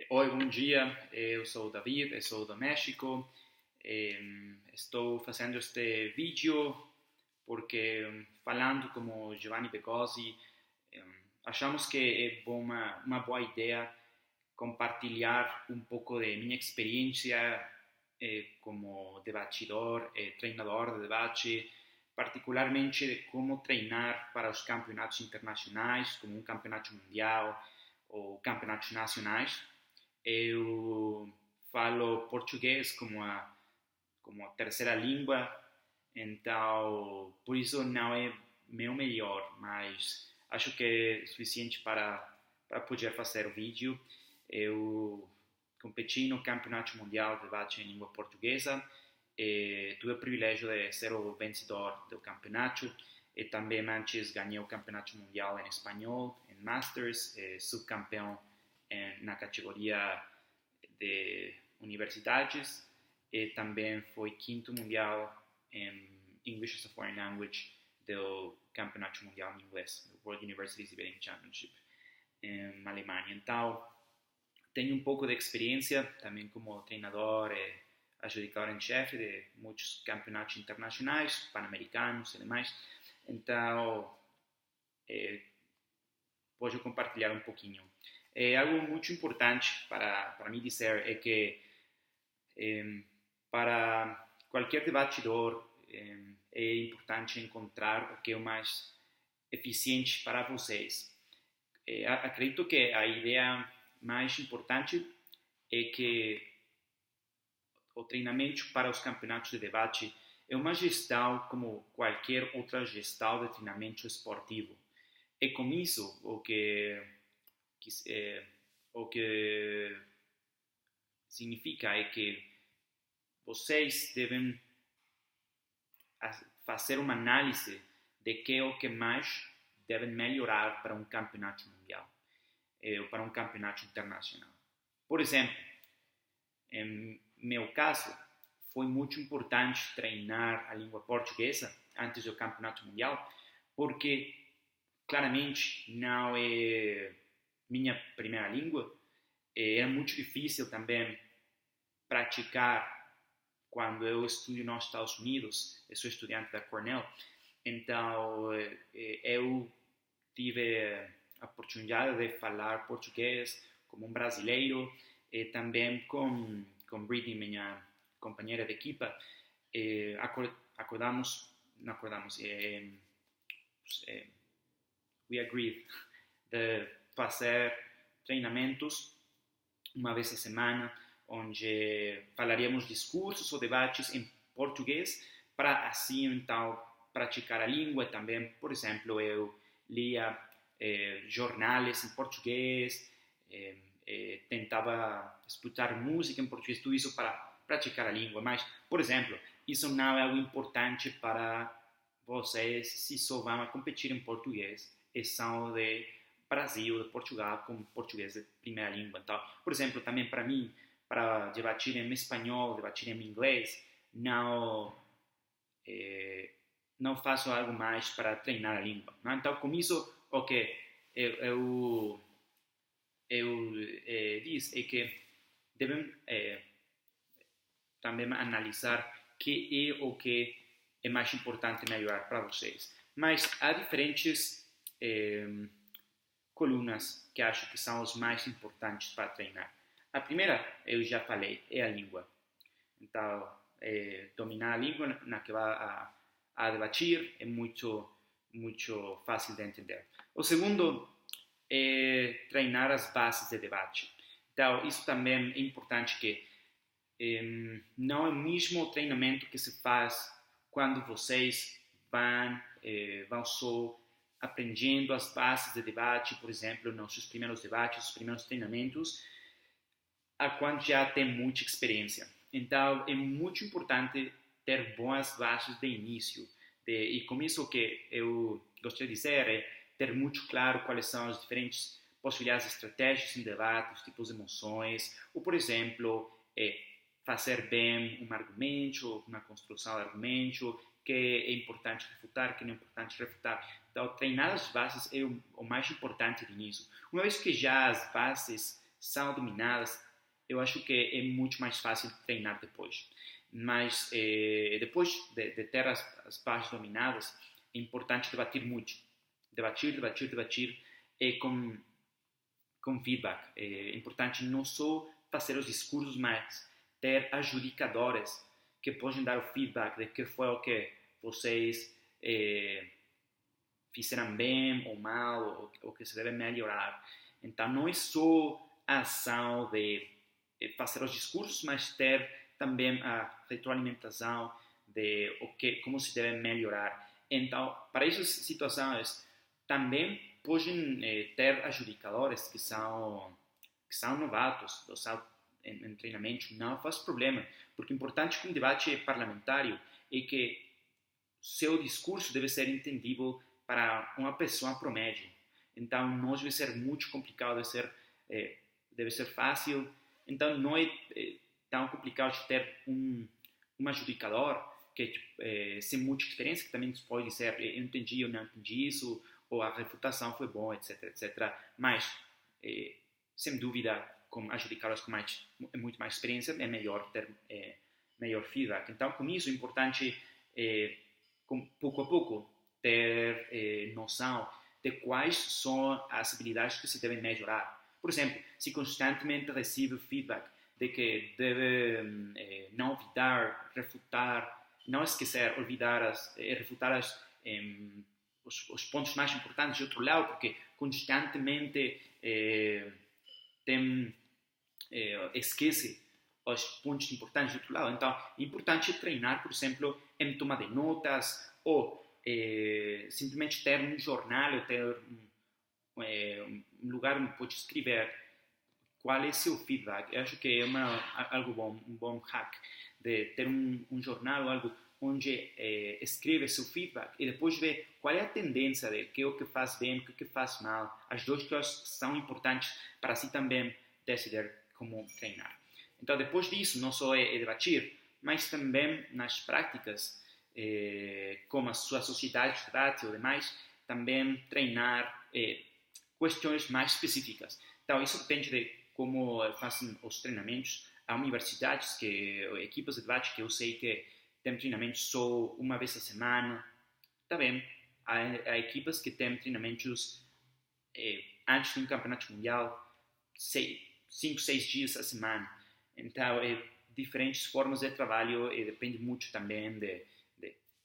Oi, bom dia. Eu sou o David, eu sou do México. Estou fazendo este vídeo porque, falando como Giovanni Becosi, achamos que é uma boa ideia compartilhar um pouco de minha experiência como debatidor, treinador de debate, particularmente de como treinar para os campeonatos internacionais, como um campeonato mundial ou campeonatos nacionais. Eu falo português como a terceira língua, então por isso não é meu melhor, mas acho que é suficiente para poder fazer o vídeo. Eu competi no Campeonato Mundial de Debate em Língua Portuguesa e tive o privilégio de ser o vencedor do campeonato e também antes ganhei o Campeonato Mundial em Espanhol, em Masters, subcampeão na categoria de universidades e também foi quinto mundial em English as a Foreign Language do Campeonato Mundial em Inglês, do World University Debating Championship em Alemanha. Então, tenho um pouco de experiência também como treinador e adjudicador em chefe de muitos campeonatos internacionais, pan-americanos e demais. Então, posso compartilhar um pouquinho. Algo muito importante para mim dizer é que para qualquer debatidor é importante encontrar o que é o mais eficiente para vocês. Acredito que a ideia mais importante é que o treinamento para os campeonatos de debate é uma gestão como qualquer outra gestão de treinamento esportivo. E com isso, o que significa é que vocês devem fazer uma análise de que é o que mais devem melhorar para um campeonato mundial ou para um campeonato internacional. Por exemplo, em meu caso, foi muito importante treinar a língua portuguesa antes do campeonato mundial, porque claramente não é minha primeira língua. Era muito difícil também praticar quando eu estudo nos Estados Unidos. Eu sou estudante da Cornell, então eu tive a oportunidade de falar português como um brasileiro e também com Britney, minha companheira de equipa. Não acordamos, we agreed de fazer treinamentos uma vez a semana, onde falaríamos discursos ou debates em português, para assim então praticar a língua. Também, por exemplo, eu lia jornais em português, tentava escutar música em português, tudo isso para praticar a língua. Mas, por exemplo, isso não é algo importante para vocês se só vão a competir em português e são de Brasil, de Portugal, com português de primeira língua. Então, por exemplo, também para mim, para debater em espanhol, debater em inglês, não faço algo mais para treinar a língua. Não? Então, com isso, o que eu disse é que devem também analisar que é o que é mais importante melhorar para vocês. Mas há diferentes colunas que acho que são as mais importantes para treinar. A primeira, eu já falei, é a língua. Então, dominar a língua na que vai a debater é muito, muito fácil de entender. O segundo é treinar as bases de debate. Então, isso também é importante, que não é o mesmo treinamento que se faz quando vocês vão só aprendendo as bases de debate, por exemplo, nos seus primeiros debates, os primeiros treinamentos, a quando já tem muita experiência. Então, é muito importante ter boas bases de início. E com isso, o que eu gostaria de dizer é ter muito claro quais são as diferentes possibilidades de estratégias em debate, os tipos de emoções, ou, por exemplo, fazer bem um argumento, uma construção de argumento, que é importante refutar, que não é importante refutar. Então, treinar as bases é o mais importante de início. Uma vez que já as bases são dominadas, eu acho que é muito mais fácil treinar depois. Mas depois de ter as partes dominadas, é importante debater muito. Debater com feedback. É importante não só fazer os discursos, mas ter adjudicadores que podem dar o feedback de que foi o que vocês fizeram bem ou mal, ou que se deve melhorar. Então, não é só a ação de fazer os discursos, mas ter também a retroalimentação de como se deve melhorar. Então, para essas situações, também podem ter adjudicadores que são novatos, ou são em treinamento, não faz problema, porque o importante com um debate parlamentar é que seu discurso deve ser entendível para uma pessoa promédio. Então, não deve ser muito complicado, deve ser fácil. Então, não é tão complicado de ter um adjudicador que sem muita experiência, que também pode dizer, eu entendi, eu não entendi isso, ou a refutação foi boa, etc, etc. Mas, sem dúvida, com adjudicadores com muito mais experiência, é melhor ter melhor feedback. Então, com isso, é importante, pouco a pouco, ter noção de quais são as habilidades que se devem melhorar. Por exemplo, se constantemente recebe feedback de que deve não olvidar, refutar, não esquecer, olvidar, refutar os pontos mais importantes de outro lado, porque constantemente esquece os pontos importantes de outro lado. Então, é importante treinar, por exemplo, em tomar de notas, ou simplesmente ter um jornal, ou ter um lugar onde pode escrever qual é seu feedback. Eu acho que é algo bom, um bom hack, de ter um jornal ou algo onde escreve seu feedback e depois ver qual é a tendência de que é o que faz bem, o que faz mal. As duas coisas são importantes para si também decidir como treinar. Então, depois disso, não só é debater, mas também nas práticas, como a sua sociedade de debate ou demais, também treinar questões mais específicas. Então, isso depende de como fazem os treinamentos. Há universidades, equipas de debate que eu sei que tem treinamentos só uma vez a semana. Está bem. Há equipas que têm treinamentos antes de um campeonato mundial, 5, 6 dias a semana. Então, diferentes formas de trabalho e depende muito também de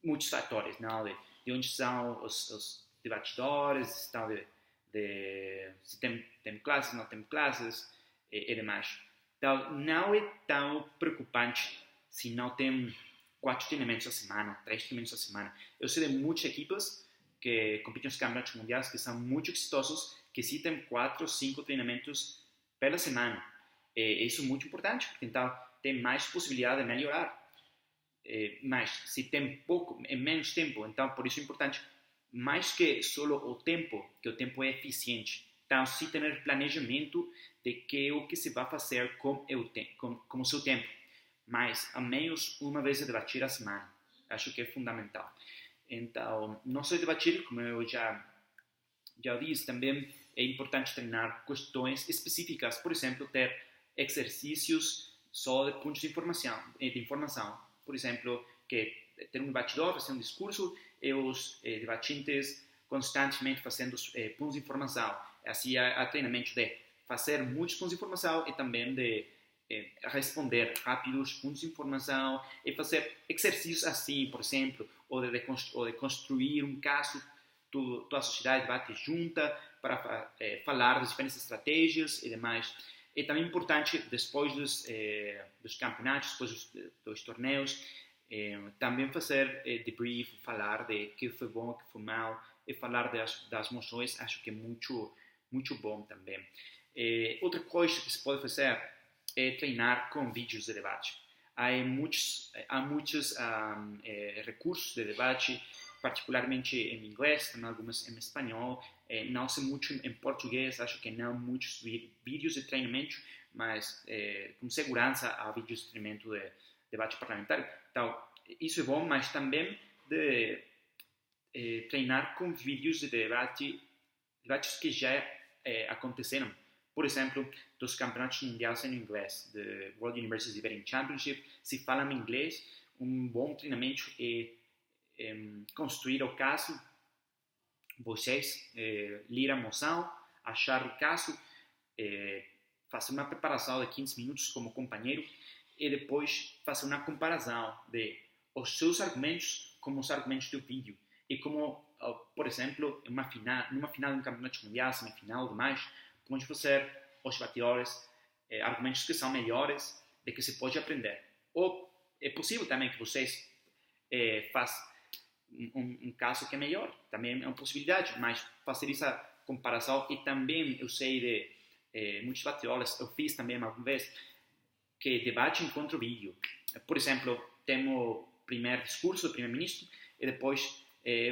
muitos fatores, não? De onde são os debatidores, se tem classes, não tem classes e demais. Então, não é tão preocupante se não tem 4 treinamentos a semana, 3 treinamentos a semana. Eu sei de muitas equipas que competem nos campeonatos mundiais que são muito exitosos, que sim tem 4 ou 5 treinamentos pela semana. Isso é muito importante, porque então tem mais possibilidade de melhorar. Mas se tem pouco, em menos tempo, então por isso é importante, mais que só o tempo, que o tempo é eficiente. Então, se ter planejamento de que o que se vai fazer com o seu tempo, mas ao menos uma vez a debater a semana. Acho que é fundamental. Então, não só debater, como eu já disse, também é importante treinar questões específicas. Por exemplo, ter exercícios só de pontos de informação. Por exemplo, que ter um debatidor, fazer um discurso e os debatentes constantemente fazendo pontos de informação. Assim, há treinamento de fazer muitos pontos de informação e também de responder rápido os pontos de informação e fazer exercícios assim, por exemplo, ou de construir um caso, toda a sociedade bate junta para falar das diferentes estratégias e demais. É também importante, depois dos campeonatos, depois dos torneios, também fazer debrief, falar de que foi bom, o que foi mal, e falar das emoções, acho que é muito, muito bom também. Outra coisa que se pode fazer é treinar com vídeos de debate. Há muitos recursos de debate, particularmente em inglês, também algumas em espanhol. Não sei muito em português, acho que não muitos vídeos de treinamento, mas com segurança há vídeos de treinamento de debate parlamentar. Então, isso é bom, mas também de treinar com vídeos de debates que já aconteceram. Por por exemplo, dos campeonatos mundiais em inglês, do World University Debating Championship, se fala em inglês, um bom treinamento é construir o caso, vocês ler a moção, achar o caso, fazer uma preparação de 15 minutos como companheiro e depois fazer uma comparação de os seus argumentos com os argumentos do vídeo e como, por exemplo, numa final de um campeonato mundial, semifinal, demais, pode fazer os batidores argumentos que são melhores, de que se pode aprender. Ou é possível também que vocês façam um caso que é melhor, também é uma possibilidade, mas fazer essa comparação. E também eu sei de muitos batidores, eu fiz também alguma vez, que debate contra o vídeo. Por exemplo, temos o primeiro discurso do primeiro-ministro e depois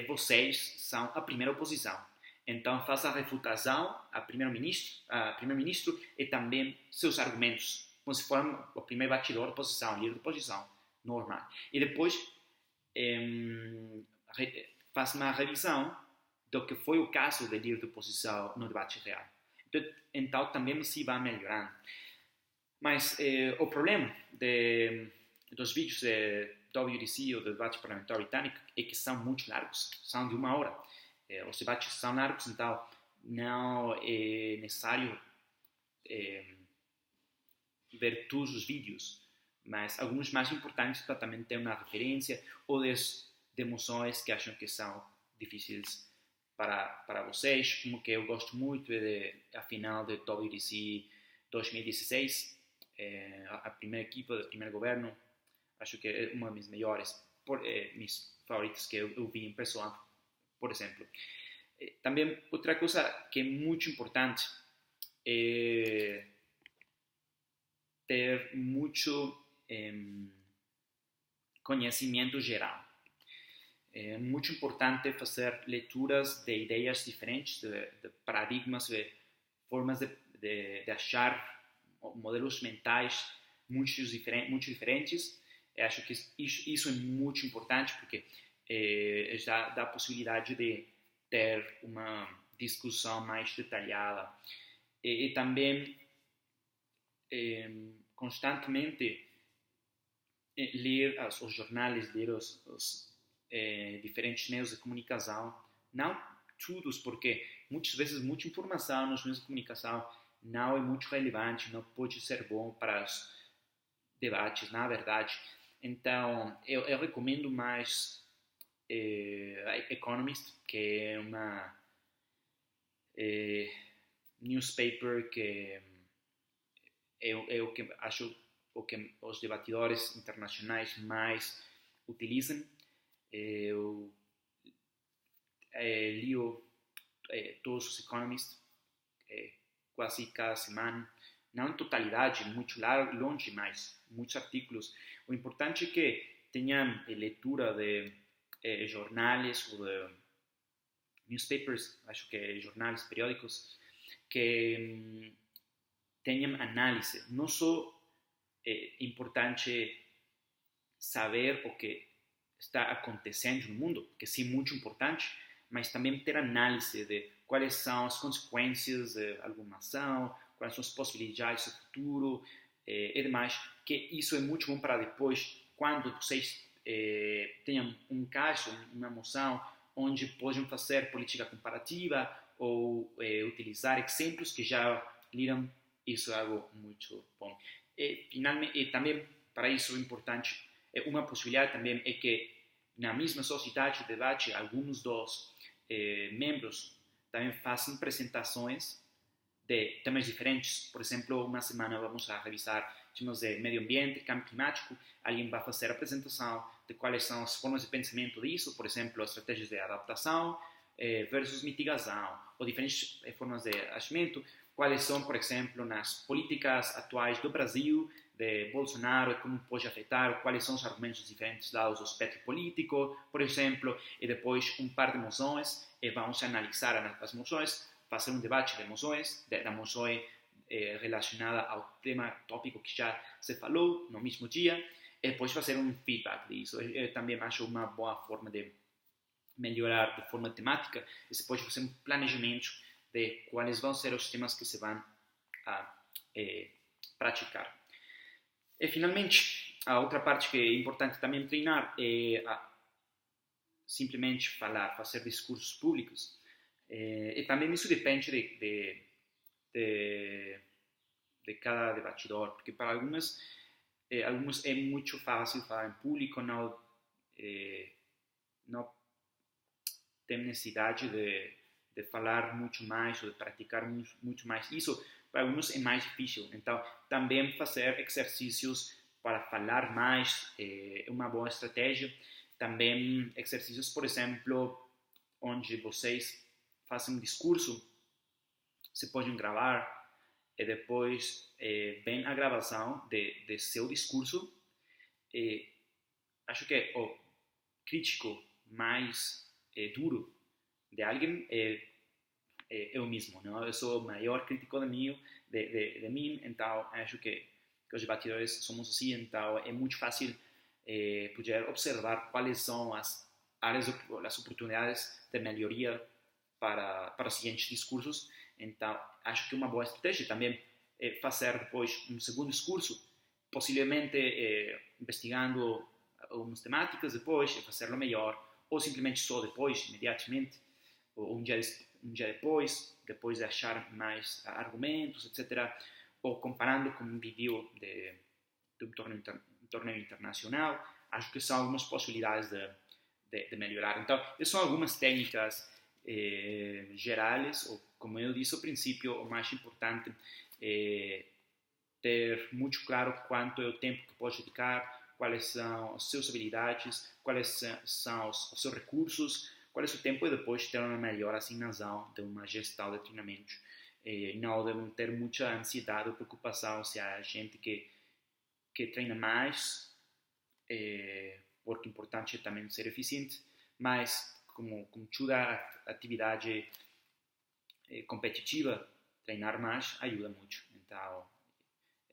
vocês são a primeira oposição. Então, faça a refutação a primeiro-ministro e também seus argumentos, como se fosse o primeiro batidor da oposição, líder da oposição, normal. E depois faça uma revisão do que foi o caso do líder da oposição no debate real. Então também se vai melhorando. Mas o problema dos vídeos de WDC ou do debate parlamentar britânico é que são muito largos, são de 1 hora. Os debates são largos, então não é necessário ver todos os vídeos, mas alguns mais importantes para também ter uma referência ou de moções que acham que são difíceis para vocês, como que eu gosto muito a final de WDC 2016, a primeira equipa do primeiro governo, acho que é uma das minhas melhores, minhas favoritas que eu vi em pessoa, por exemplo. Também outra coisa que é muito importante é ter muito conhecimento geral. É muito importante fazer leituras de ideias diferentes, de paradigmas, de formas de achar modelos mentais muito diferentes. Eu acho que isso é muito importante porque já dá a possibilidade de ter uma discussão mais detalhada. E também constantemente ler os jornais, ler os diferentes meios de comunicação, não todos, porque muitas vezes muita informação nos meios de comunicação não é muito relevante, não pode ser bom para os debates, na verdade. Então, eu recomendo mais a Economist, que é uma newspaper que é o que acho o que os debatidores internacionais mais utilizam. Eu li todos os Economist quase cada semana, não em totalidade, muito longe, mas muitos artigos. O importante é que tenham leitura de jornais ou de newspapers, acho que jornais, periódicos, que tenham análise. Não só é importante saber o que está acontecendo no mundo, que sim, muito importante, mas também ter análise de quais são as consequências de alguma ação, quais são as possibilidades do futuro e demais, que isso é muito bom para depois, quando vocês tenham um caso, uma moção, onde podem fazer política comparativa ou utilizar exemplos que já leram, isso é algo muito bom. E também, para isso, é importante, uma possibilidade também é que na mesma sociedade de debate, alguns dos membros também fazem apresentações de temas diferentes. Por exemplo, uma semana vamos a revisar temas de meio ambiente, cambio climático. Alguém vai fazer a apresentação de quais são as formas de pensamento disso, por exemplo, as estratégias de adaptação versus mitigação, ou diferentes formas de agimento. Quais são, por exemplo, nas políticas atuais do Brasil, de Bolsonaro, e como pode afetar, quais são os argumentos diferentes dados do espectro político, por exemplo, e depois um par de moções, e vamos analisar as moções, fazer um debate de moções, da moção relacionada ao tema tópico que já se falou no mesmo dia, e depois fazer um feedback disso. Eu também acho uma boa forma de melhorar de forma temática, e você pode fazer um planejamento de quais vão ser os temas que se vão a praticar. E finalmente, a outra parte que é importante também treinar é simplesmente falar, fazer discursos públicos. E também isso depende de cada debatidor, porque para alguns é muito fácil falar em público, não tem necessidade de falar muito mais ou de praticar muito mais. Isso para alguns é mais difícil. Então, também fazer exercícios para falar mais é uma boa estratégia. Também exercícios, por exemplo, onde vocês fazem um discurso, se podem gravar e depois vem a gravação de seu discurso. Acho que o crítico mais duro de alguém é eu mesmo, não? Eu sou o maior crítico de mim, então acho que os debatidores somos assim, então é muito fácil poder observar quais são as áreas, as oportunidades de melhoria para os seguintes discursos. Então, acho que uma boa estratégia também é fazer depois um segundo discurso, possivelmente investigando algumas temáticas depois, fazê-lo melhor, ou simplesmente só depois, imediatamente, ou um dia depois de achar mais argumentos, etc. Ou comparando com um vídeo de um torneio internacional, acho que são algumas possibilidades de melhorar. Então, essas são algumas técnicas gerais, ou como eu disse ao princípio, o mais importante é ter muito claro quanto é o tempo que pode dedicar, quais são as suas habilidades, quais são os seus recursos, qual é o seu tempo e depois ter uma melhor assignação de uma gestão de treinamento. Não devem ter muita ansiedade ou preocupação se há gente que treina mais, porque é importante também ser eficiente, mas como toda atividade competitiva, treinar mais ajuda muito. Então,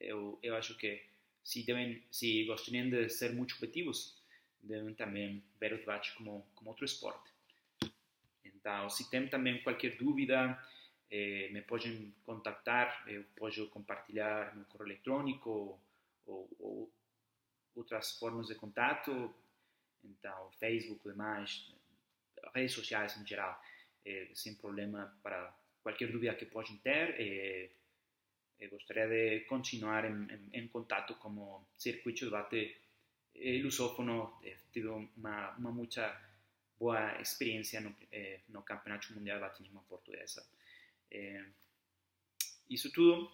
eu acho que se gostariam de ser muito competitivos, devem também ver o debate como outro esporte. Então, se tem também qualquer dúvida, me podem contactar, eu posso compartilhar meu correio eletrônico ou outras formas de contato, então, Facebook e demais, redes sociais em geral, sem problema para qualquer dúvida que possam ter. Gostaria de continuar em contato como circuito de debate lusófono. Tive uma muito boa experiência no Campeonato Mundial de Batenismo Portuguesa. Isso tudo.